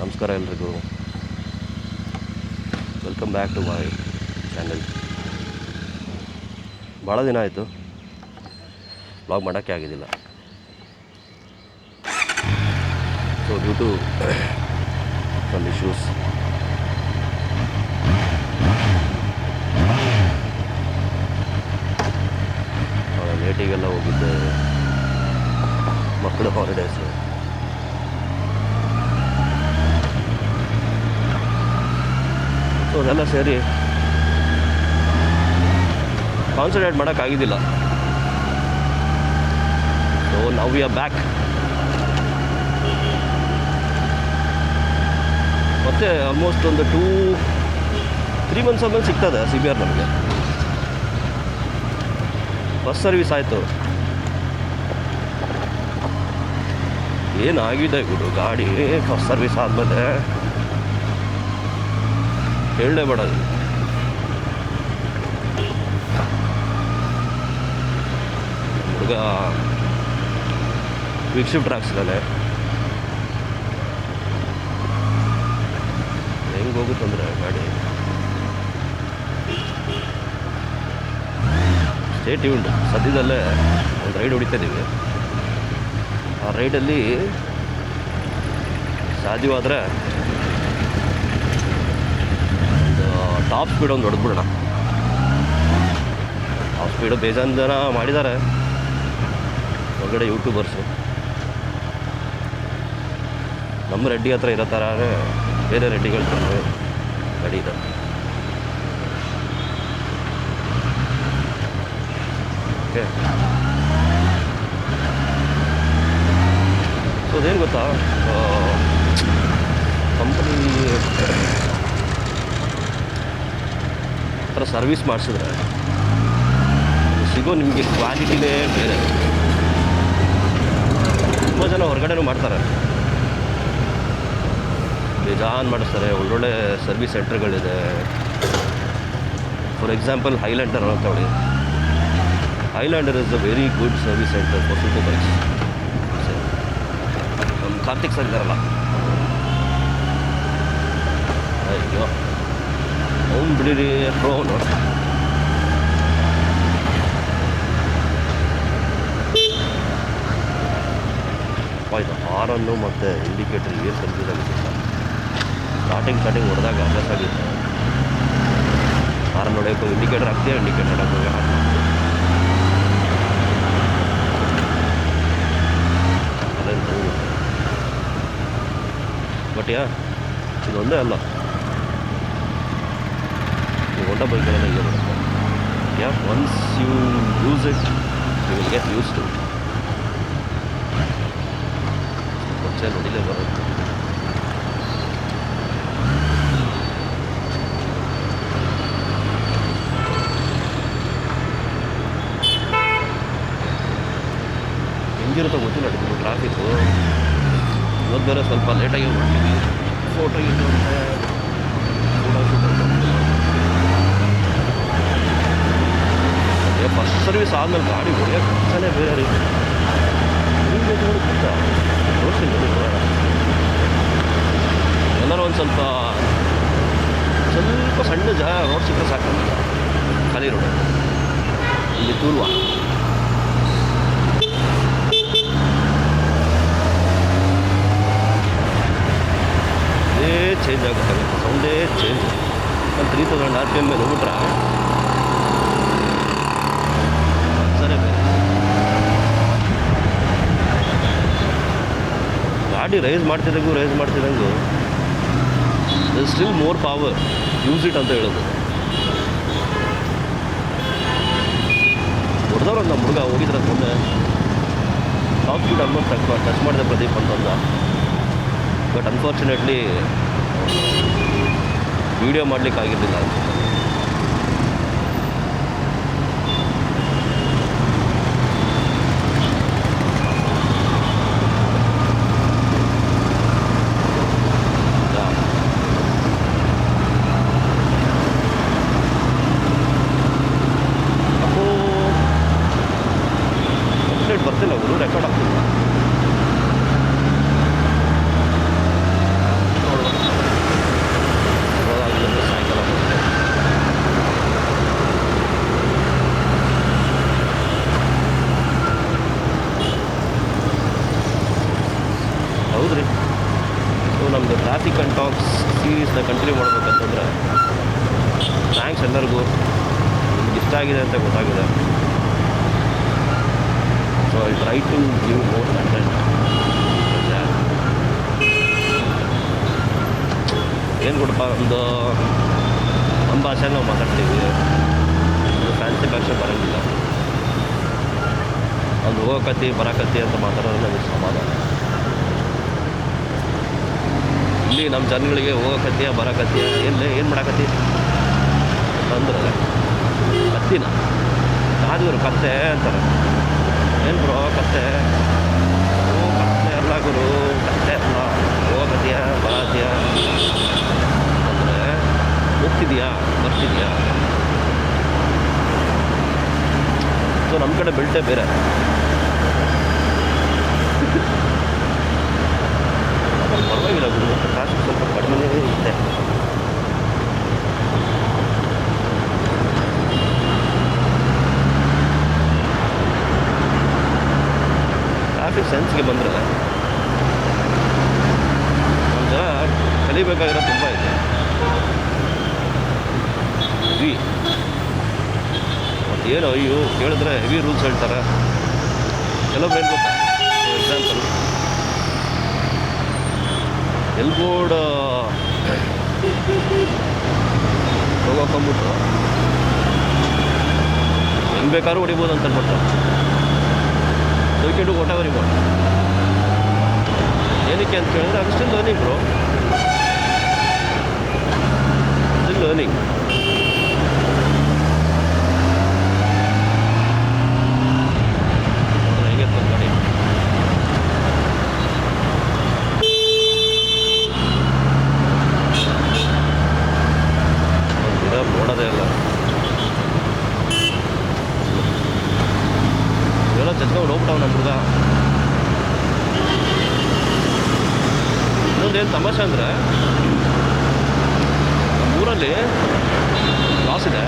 ನಮಸ್ಕಾರ ಎಲ್ರಿಗೂ, welcome back to my channel. ಭಾಳ ದಿನ ಆಯಿತು ಬ್ಲಾಗ್ ಮಾಡೋಕ್ಕೆ ಆಗಿದ್ದಿಲ್ಲ. So due to some issues ಲೇಟಿಗೆಲ್ಲ ಹೋಗಿದ್ದೆ. ಮಕ್ಕಳು ಹಾಲಿಡೇಸು, ಸೊ ಅದೆಲ್ಲ ಸೇರಿ ಕಾನ್ಸಂಟ್ರೇಟ್ ಮಾಡೋಕ್ಕಾಗಿದ್ದಿಲ್ಲ. So now we are back. ಮತ್ತೆ ಆಲ್ಮೋಸ್ಟ್ ಒಂದು 2-3 ಮಂತ್ಸ್ ಆದಮೇಲೆ ಸಿಗ್ತದೆ CBR ನಮಗೆ. ಬಸ್ ಸರ್ವಿಸ್ ಆಯಿತು. ಏನಾಗಿದೆ ಗುರು ಗಾಡಿ ಫಸ್ಟ್ ಸರ್ವಿಸ್ ಆದಮೇಲೆ ಹೇಳಲೇ ಬೇಡ. ಹುಡುಗ ಕ್ವಿಕ್ ಶಿಫ್ಟ್ ಹಾಕ್ಸಿದ್ದಾನೆ. ಹೆಂಗೆ ಹೋಗುತ್ತಂದ್ರೆ ಗಾಡಿ ಸ್ಟೇ ಟ್ಯೂನ್ಡ್. ಸದ್ಯದಲ್ಲೇ ಒಂದು ರೈಡ್ ಹೊಡಿತಾಯಿದ್ದೀವಿ. ಆ ರೈಡಲ್ಲಿ ಸಾಧ್ಯವಾದರೆ ಒಂದು ಟಾಪ್ ಸ್ಪೀಡ್ ಒಂದು ಹೊಡೆದ್ಬಿಡೋಣ. ಟಾಪ್ ಸ್ಪೀಡು ಬೇಜಾನ್ ಜನ ಮಾಡಿದ್ದಾರೆ ಹೊರಗಡೆ ಯೂಟ್ಯೂಬರ್ಸು. ನಮ್ಮ ರೆಡ್ಡಿ ಹತ್ರ ಇರೋ ಥರನೇ ಬೇರೆ ರೆಡ್ಡಿಗಳ ಥರ ಗಾಡಿ ಇದೆ. ಓಕೆ, ಸೊ ಅದೇನು ಗೊತ್ತಾ, ಕಂಪನಿ ಥರ ಸರ್ವಿಸ್ ಮಾಡಿಸಿದ್ರೆ ಸಿಗೋ ನಿಮಗೆ ಕ್ವಾಲಿಟಿನೇ ಬೇರೆ. ತುಂಬ ಜನ ಹೊರಗಡೆನೂ ಮಾಡ್ತಾರೆ, ಬೇಜಾನ್ ಮಾಡಿಸ್ತಾರೆ. ಒಳ್ಳೊಳ್ಳೆ ಸರ್ವಿಸ್ ಸೆಂಟರ್ಗಳಿದೆ. ಫಾರ್ ಎಕ್ಸಾಂಪಲ್ ಹೈಲ್ಯಾಂಡರ್ ಅಂತ ಹೇಳಿ. Highlander is a very good service centre for super bikes. ನಮ್ಮ ಕಾರ್ತಿಕ್ ಸರ್ ಇದ್ದಾರಲ್ಲ, ಅಯ್ಯೋ ಅವ್ನು ಬಿಡಿರಿ ಪ್ರೋನು. ಆಯಿತು, ಹಾರನ್ನು ಮತ್ತು ಇಂಡಿಕೇಟರ್ ಏನು ಕನ್ಫ್ಯೂಸಾಗಿತ್ತು. ಸ್ಟಾರ್ಟಿಂಗ್ ಹೊಡೆದಾಗ ಅಭ್ಯಾಸ ಆಗಿತ್ತು. ಹಾರನ್ನು ಹೊಡೆಯೋಕ್ಕೂ ಇಂಡಿಕೇಟರ್ ಹಾಕ್ತೀಯ, ಇಂಡಿಕೇಟರ್ ಹಾಕೋದು ಹಾಕಿ. ಬಟ್ ಇದೊಂದೇ ಅಲ್ಲ, ಈ ಹೊಂಡ ಬೈಕ್ಗಳೆಲ್ಲ ಹೀಗೆ ಬರುತ್ತೆ. Once you use it you will get used to. ಮುಂಚೆ ನೋಡಿಲೇ ಬರುತ್ತೆ. ಹೆಂಗಿರುತ್ತೋ ಗೊತ್ತಿಲ್ಲ ನಿಮಗೆ ಟ್ರಾಫಿಕ್ಕು. ಇವತ್ತು ಬೇರೆ ಸ್ವಲ್ಪ ಲೇಟಾಗಿ ಹೊರಟಿದ್ವಿ. ಫೋಟೋ ಇಟ್ಟು ಫಸ್ಟ್ ಸರ್ವಿಸ್ ಆದಮೇಲೆ ಗಾಡಿ ಹೊಡೆಯೋಕೆ ಕಷ್ಟನೇ ಬೇರೆ ರೀತಿ. ನಿಮಗೆ ಗೊತ್ತಾ ತೋರಿಸ್ತೀನಿ ಎಲ್ಲರೂ ಒಂದು ಸ್ವಲ್ಪ ಸಣ್ಣ ರೋಡ್ ಸಿಕ್ಕರೆ ಸಾಕು. ಖಾಲಿ ರೋಡ್ ಇಲ್ಲಿ ತೂಲ್ವಾ ಚೇಂಜ್ ಆಗುತ್ತೆ, ಸೌಂಡೇ ಚೇಂಜ್. ನಾನು 3000 RPM ಮೇಲೆ ಹೋಗ್ಬಿಟ್ರೆ ಸರಿ ಬೇರೆ. ಗಾಡಿ ರೈಸ್ ಮಾಡ್ತಿದ್ದಂಗೂ still more power, use it ಅಂತ ಹೇಳೋದು. ಹೊಡೆದವ್ರು ನಮ್ಮ ಹುಡುಗ ಹೋಗಿದ್ರೆ ಮೊನ್ನೆ ಟಾಪ್ ಸ್ಪೀಡ್ ಆಲ್ಮೋಸ್ಟ್ ಟಚ್ ಮಾಡಿದೆ ಪ್ರದೀಪ್ ಅಂತಂದ. ಬಟ್ ಅನ್ಫಾರ್ಚುನೇಟ್ಲಿ ವೀಡಿಯೋ ಮಾಡಲಿಕ್ಕೆ ಆಗಿರಲಿಲ್ಲ. ಅಪ್ಡೇಟ್ ಬರ್ತಿಲ್ಲ ಅವರು, ರೆಕಾರ್ಡ್ ಆಗ್ತಿಲ್ಲ. ಟ್ರಾಫಿಕ್ ಆ್ಯಂಡ್ ಟಾಕ್ಸ್ ಸೀರೀಸ್ನ ಕಂಟಿನ್ಯೂ ಮಾಡ್ಬೇಕಂತಂದರೆ ಥ್ಯಾಂಕ್ಸ್ ಎಲ್ಲರಿಗೂ. ನಿಮ್ಗೆ ಇಷ್ಟ ಆಗಿದೆ ಅಂತ ಗೊತ್ತಾಗಿದೆ. So I try to give more content. ಏನು ಕೊಡಪ್ಪ, ಒಂದು ನಮ್ಮ ಭಾಷೆಯಲ್ಲಿ ನಾವು ಮಾತಾಡ್ತೀವಿ, ಒಂದು ಫ್ಯಾನ್ಸಿ ಭಾಷೆ ಬರೋಂಗಿಲ್ಲ. ಒಂದು ಹೋಗೋಕತ್ತಿ ಬರೋಕತ್ತಿ ಅಂತ ಮಾತಾಡೋದು ನನಗೆ ಸಮಾಧಾನ. ಇಲ್ಲಿ ನಮ್ಮ ಜನಗಳಿಗೆ ಹೋಗೋಕತ್ತೀಯ ಬರೋಕತ್ತೀಯ ಏನು ಮಾಡಕತ್ತಿ ಅಂತಂದ್ರೆ ಕತ್ತಿನ ಕಾದಿದ್ರು ಕತ್ತೆ ಅಂತಾರೆ. ಏನು ಬ್ರೋ ಕತ್ತೆ? ಕತ್ತೆ ಎಲ್ಲ ಗುರು, ಕತ್ತೆ ಅಲ್ಲ. ಹೋಗೋಕತ್ತೀಯ ಬರತ್ತೀಯ ಅಂದರೆ ಹೋಗ್ತಿದ್ಯಾ ಬರ್ತಿದ್ಯಾ. ಸೊ ನಮ್ಮ ಕಡೆ ಬೆಲ್ಟೇ ಬೇರೆ. ಪರವಾಗಿಲ್ಲ ಗುರು, ಟ್ರಾಫಿಕ್ ಸ್ವಲ್ಪ ಕಡಿಮೆ ಇದೆ. ಟ್ರಾಫಿಕ್ ಸೆನ್ಸ್ಗೆ ಬಂದರೆ ನಮ್ಮ ಜನ ಕಲಿಬೇಕಾಗಿರೋ ತುಂಬ ಇದೆ. ಏನು ಅಯ್ಯೋ ಕೇಳಿದ್ರೆ ಹೆವಿ ರೂಲ್ಸ್ ಹೇಳ್ತಾರೆ. ಕೆಲವೊಬ್ರು ಏನು ಗೊತ್ತಾ, ಎಕ್ಸಾಂಪಲ್ ಎಲ್ಬೋರ್ಡ್ ಹೋಗೋಕೊಂಬಿಟ್ಟು ಹೆಂಗೆ ಬೇಕಾದ್ರೂ ಹೊಡಿಬೋದು ಅಂತ ಅನ್ಬಿಡ್ತಾರೆ. Wicket whatever you want. ಏನಕ್ಕೆ ಅಂತ ಕೇಳಿದ್ರೆ ಅದು still learning bro, still learning. ಹೇಗೆ ಗಾಡಿ ನೋಡೋದೇ ಇಲ್ಲ. ಇವೆಲ್ಲ ಚಚ್ಕೊಂಡು ಹೋಗ್ಬಿಟ್ಟವ್ ನಮ್ಮ ಹುಡುಗ. ಇನ್ನೊಂದೇನು ತಮಾಷೆ ಅಂದರೆ, ನಮ್ಮ ಊರಲ್ಲಿ ಲಾಸ್ ಇದೆ.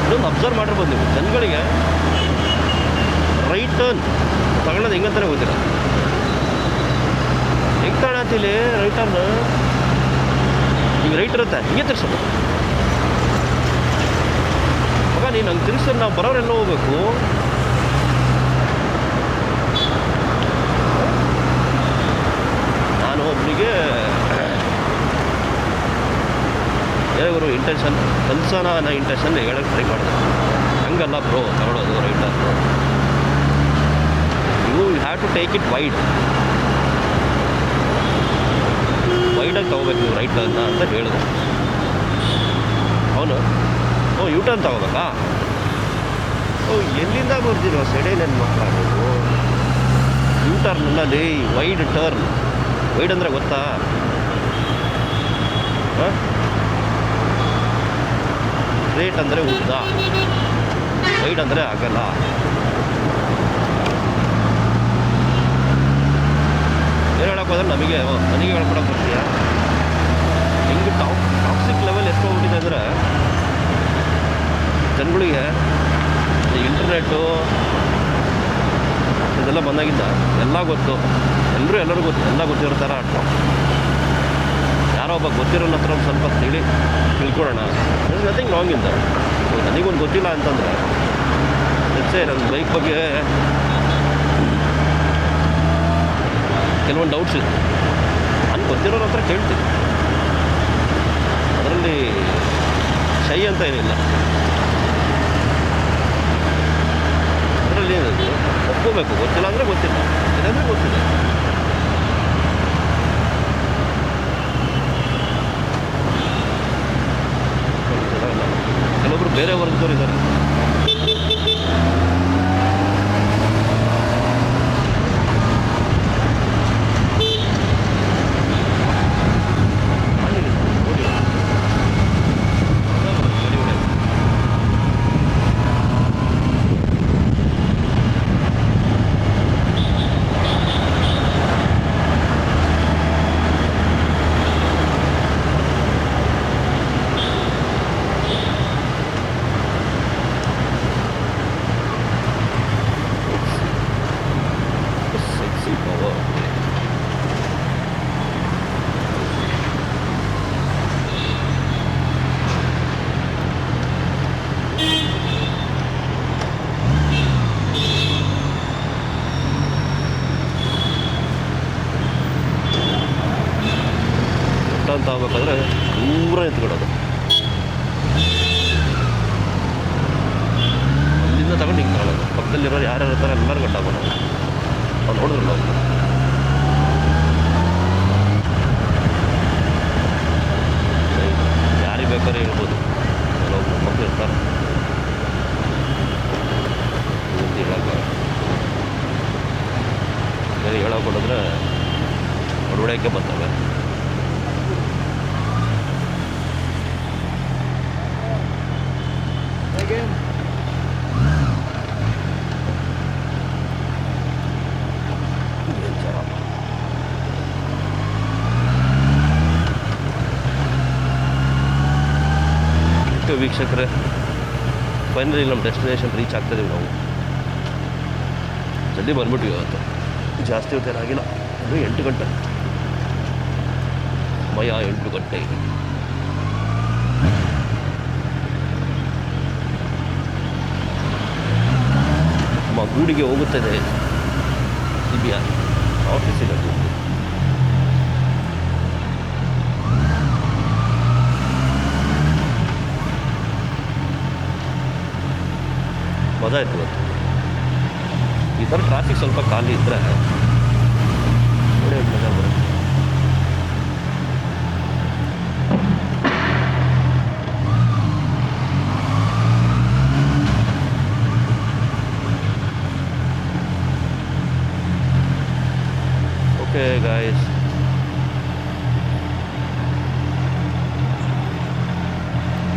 ಇನ್ನೊಂದು ಅಬ್ಸರ್ವ್ ಮಾಡಿರ್ಬೋದು ನೀವು, ಜನಗಳಿಗೆ ರೈಟ್ ಟರ್ನ್ ತಗೊಳ್ಳೋದು ಹೆಂಗಂತಾನೆ ಗೊತ್ತಿಲ್ಲ. ಹೆಂಗೆ ತಗೊಳತ್ತಿಲ್ಲಿ ರೈಟ್ ಟರ್ನ್? ಈಗ ರೈಟ್ ಇರುತ್ತೆ, ಹಿಂಗೆ ತಿರ್ಸೋದು. ಮಗ ನೀನು ಹಂಗೆ ತಿರ್ಸಿದ್ರೆ ನಾವು ಬರೋರೆಲ್ಲ ಹೋಗ್ಬೇಕು. ನಾನು ಒಬ್ಬನಿಗೆ ಏನಾದ್ರು ಇಂಟೆನ್ಷನ್ ಕಲ್ಸೋಣ ಅನ್ನೋ ಇಂಟೆನ್ಷನ್ ಹೇಳೋಕ್ಕೆ ಟ್ರೈ ಮಾಡಿದೆ. ಹಂಗಲ್ಲ ಬ್ರೋ ತಗೊಳ್ಳೋದು right turn, you have to take it ವೈಡಾಗಿ ತೊಗೋಬೇಕು ನೀವು ರೈಟ್ ಟರ್ನ ಅಂತ ಹೇಳಿದೆ. ಅವನು ಯು ಟರ್ನ್ ತಗೋಬೇಕಾ? ಎಲ್ಲಿಂದ ಬರ್ತೀರೋ ಸೆಡೆ ನನ್ನ ಮಕ್ಕಳಾಗೋದು. ಯು ಟರ್ನಲ್ಲಿ ವೈಡ್ ಟರ್ನ್. ವೈಡ್ ಅಂದರೆ ಗೊತ್ತಾ? ರೇಟ್ ಅಂದರೆ ಉದ್ದ, ವೈಡ್ ಅಂದರೆ ಆಗಲ್ಲ. ಏನು ಹೇಳಕ್ಕೆ ಹೋದ್ರೆ ನನಗೆ ಹೇಳ್ಕೊಡಕ್ಕೆ ಬರ್ತೀಯಾ? ಹೆಂಗೆ ಟಾಕ್ಸಿಕ್ ಲೆವೆಲ್ ಎಷ್ಟು ಹೋಗ್ಬಿಟ್ಟಿದೆ ಅಂದರೆ, ಜನಗಳಿಗೆ ಇಂಟರ್ನೆಟ್ಟು ಇದೆಲ್ಲ ಬಂದಾಗಿದ್ದ ಎಲ್ಲ ಗೊತ್ತು, ಎಲ್ಲರೂ ಗೊತ್ತು, ಎಲ್ಲ ಗೊತ್ತಿರೋ ಥರ ಆಡ್ಕೊ. ಯಾರೋ ಒಬ್ಬ ಗೊತ್ತಿರೋ ಹತ್ರ ಒಂದು ಸ್ವಲ್ಪ ತಿಳ್ಕೊಳ್ಳೋಣ, ನಥಿಂಗ್ ರಾಂಗ್ ಇಂದ. ನನಗೊಂದು ಗೊತ್ತಿಲ್ಲ ಅಂತಂದರೆ ಹೆಚ್ಚೆ ನನ್ನ ಬೈಕ್ ಬಗ್ಗೆ ಕೆಲವೊಂದು ಡೌಟ್ಸ್ ಇತ್ತು, ನಾನು ಗೊತ್ತಿರೋರ ಹತ್ರ ಕೇಳ್ತೀನಿ. ಅದರಲ್ಲಿ ಶೈ ಅಂತ ಏನಿಲ್ಲ. ಅದರಲ್ಲಿ ಏನಿದೆ ಒಪ್ಕೋಬೇಕು. ಗೊತ್ತಿಲ್ಲ ಅಂದರೆ ಗೊತ್ತಿಲ್ಲ, ಇಲ್ಲಾಂದರೆ ಗೊತ್ತಿಲ್ಲ. ಕೆಲವೊಬ್ರು ಬೇರೆ ವರ್ಗದವ್ರು ಇದ್ದಾರೆ. ಹೋಗ್ಬೇಕಾದ್ರೆ ದೂರ ನಿಂತ್ಕೊಳ್ಳೋದು, ಅಲ್ಲಿಂದ ತಗೊಂಡು ಹಿಂಗೆ ತಗೊಳ್ಳೋದು. ಪಕ್ಕದಲ್ಲಿರೋರು ಯಾರ್ಯಾರು ಇರ್ತಾರೆ ಎಲ್ಲರೂ ಗಟ್ಟಾಗೋಣ. ಅವ್ರು ನೋಡಿದ್ರಲ್ಲ ಅವ್ರು ಯಾರಿಗೆ ಬೇಕಾದ್ರೆ ಹೇಳ್ಬೋದು, ಕೆಲವೊಬ್ಬರು ಮಕ್ಕಳು ಇರ್ತಾರೆ ಹೇಳೋಕೆ ಬೇರೆ ಹೇಳೋಕೆ ಕೊಡಿದ್ರೆ ಹೊರಗಡೆಗೆ ಬರ್ತವೆ. ವೀಕ್ಷಕರೇ, ಫೈನಲಿ ನಮ್ಮ ಡೆಸ್ಟಿನೇಷನ್ ರೀಚ್ ಆಗ್ತಾಯಿದ್ದೀವಿ. ನಾವು ಜಲ್ದಿ ಬಂದ್ಬಿಟ್ವಿ ಇವತ್ತು, ಜಾಸ್ತಿ ಹೊತ್ತೇನಾಗಿಲ್ಲ. ಅದು 8 ಗಂಟೆ, ಸಮಯ 8 ಗಂಟೆ. ನಮ್ಮ ಗೂಡಿಗೆ ಹೋಗುತ್ತದೆ CBR ಆಫೀಸಿಗೆ. ಮಜಾ ಇತ್ತು ಇವತ್ತು. ಈ ಥರ ಟ್ರಾಫಿಕ್ ಸ್ವಲ್ಪ ಖಾಲಿ ಇದ್ದರೆ ಒಳ್ಳೆ ಮಜಾ ಬರುತ್ತೆ. Okay guys,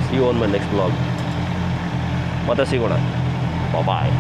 see you on my next vlog. ಮತ್ತೆ ಸಿಗೋಣ. ಬಾಯ್.